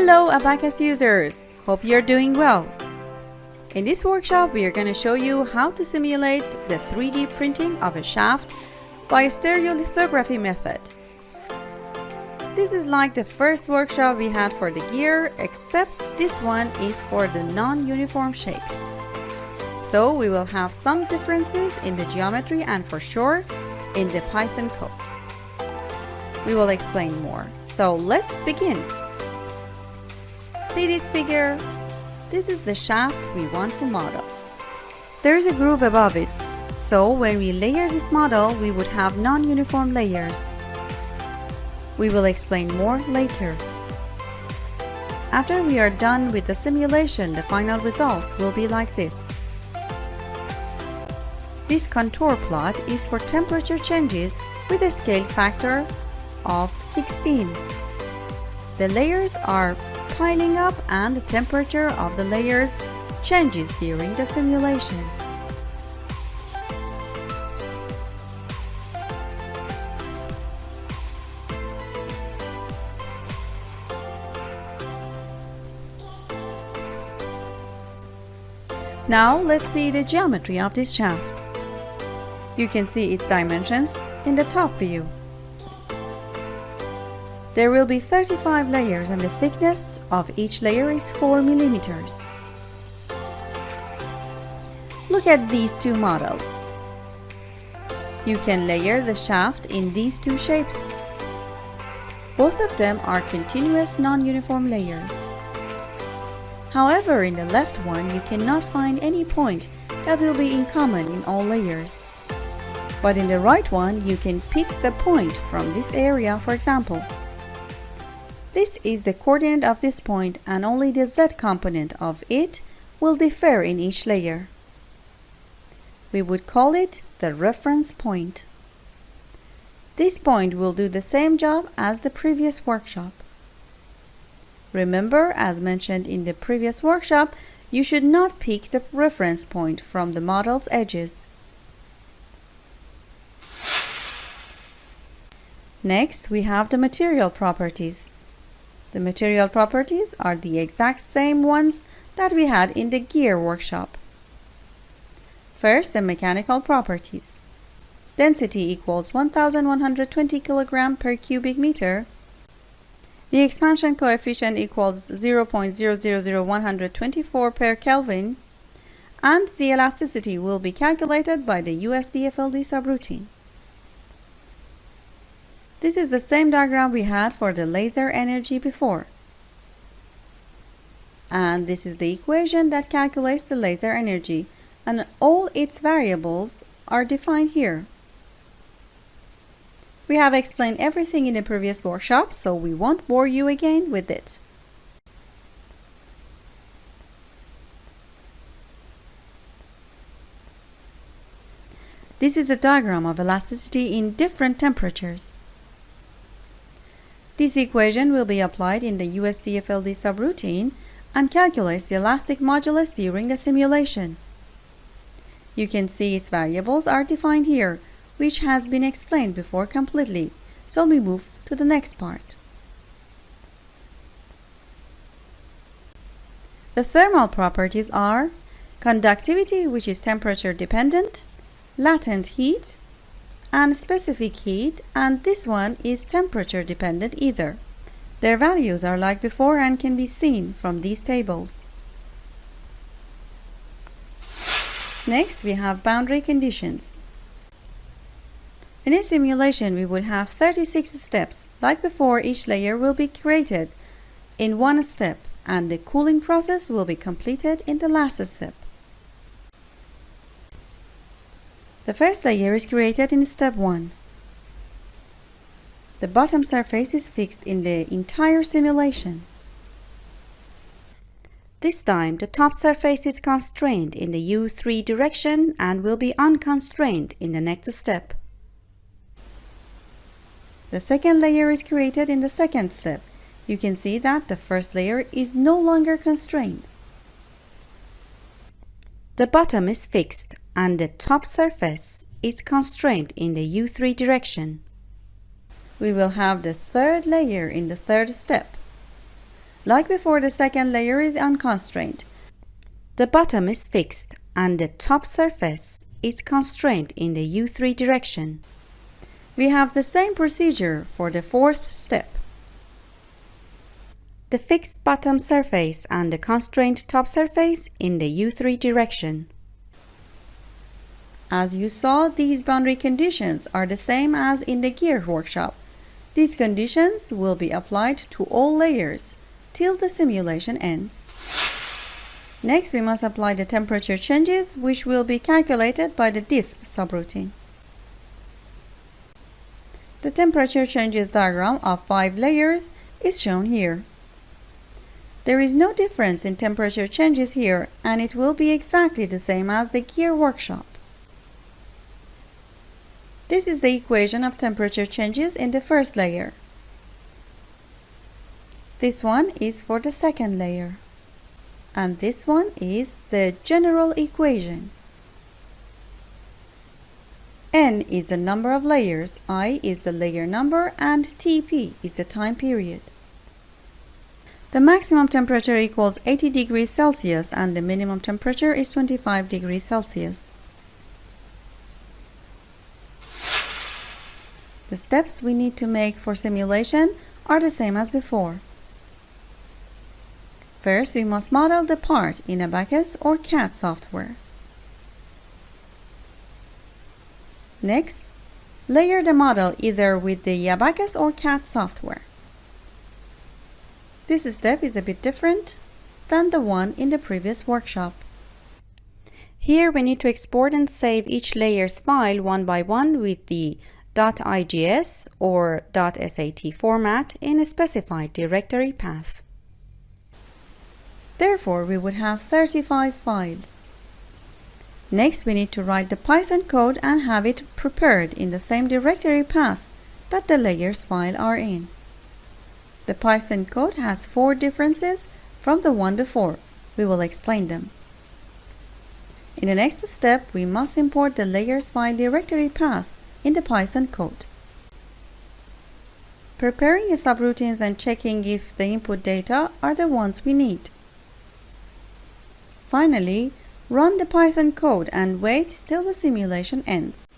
Hello Abaqus users! Hope you're doing well. In this workshop we are going to show you how to simulate the 3D printing of a shaft by a stereolithography method. This is like the first workshop we had for the gear, except this one is for the non-uniform shapes. So we will have some differences in the geometry and for sure in the Python codes. We will explain more. So let's begin. See this figure? This is the shaft we want to model. There is a groove above it, so when we layer this model, we would have non-uniform layers. We will explain more later. After we are done with the simulation, the final results will be like this. This contour plot is for temperature changes with a scale factor of 16. The layers are piling up and the temperature of the layers changes during the simulation. Now let's see the geometry of this shaft. You can see its dimensions in the top view. There will be 35 layers and the thickness of each layer is 4 millimeters. Look at these two models. You can layer the shaft in these two shapes. Both of them are continuous non-uniform layers. However, in the left one, you cannot find any point that will be in common in all layers. But in the right one, you can pick the point from this area, for example. This is the coordinate of this point and only the z component of it will differ in each layer. We would call it the reference point. This point will do the same job as the previous workshop. Remember, as mentioned in the previous workshop, you should not pick the reference point from the model's edges. Next, we have the material properties. The material properties are the exact same ones that we had in the gear workshop. First, the mechanical properties. Density equals 1120 kg per cubic meter. The expansion coefficient equals 0.000124 per Kelvin. And the elasticity will be calculated by the USDFLD subroutine. This is the same diagram we had for the laser energy before. And this is the equation that calculates the laser energy, and all its variables are defined here. We have explained everything in the previous workshop, so we won't bore you again with it. This is a diagram of elasticity in different temperatures. This equation will be applied in the USDFLD subroutine and calculates the elastic modulus during the simulation. You can see its variables are defined here, which has been explained before completely, so we move to the next part. The thermal properties are conductivity, which is temperature dependent, latent heat, and specific heat, and this one is temperature dependent either. Their values are like before and can be seen from these tables. Next, we have boundary conditions. In a simulation, we would have 36 steps. Like before, each layer will be created in one step, and the cooling process will be completed in the last step. The first layer is created in step 1. The bottom surface is fixed in the entire simulation. This time, the top surface is constrained in the U3 direction and will be unconstrained in the next step. The second layer is created in the second step. You can see that the first layer is no longer constrained. The bottom is fixed and the top surface is constrained in the U3 direction. We will have the third layer in the third step. Like before, the second layer is unconstrained. The bottom is fixed and the top surface is constrained in the U3 direction. We have the same procedure for the fourth step. The fixed bottom surface and the constrained top surface in the U3 direction. As you saw, these boundary conditions are the same as in the gear workshop. These conditions will be applied to all layers till the simulation ends. Next, we must apply the temperature changes, which will be calculated by the disk subroutine. The temperature changes diagram of 5 layers is shown here. There is no difference in temperature changes here, and it will be exactly the same as the gear workshop. This is the equation of temperature changes in the first layer. This one is for the second layer. And this one is the general equation. N is the number of layers, I is the layer number, and Tp is the time period. The maximum temperature equals 80 degrees Celsius and the minimum temperature is 25 degrees Celsius. The steps we need to make for simulation are the same as before. First, we must model the part in Abaqus or CAD software. Next, layer the model either with the Abaqus or CAD software. This step is a bit different than the one in the previous workshop. Here we need to export and save each layer's file one by one with the .igs or .sat format in a specified directory path. Therefore, we would have 35 files. Next, we need to write the Python code and have it prepared in the same directory path that the layers file are in. The Python code has 4 differences from the one before. We will explain them. In the next step, we must import the layers file directory path in the Python code. Preparing the subroutines and checking if the input data are the ones we need. Finally, run the Python code and wait till the simulation ends.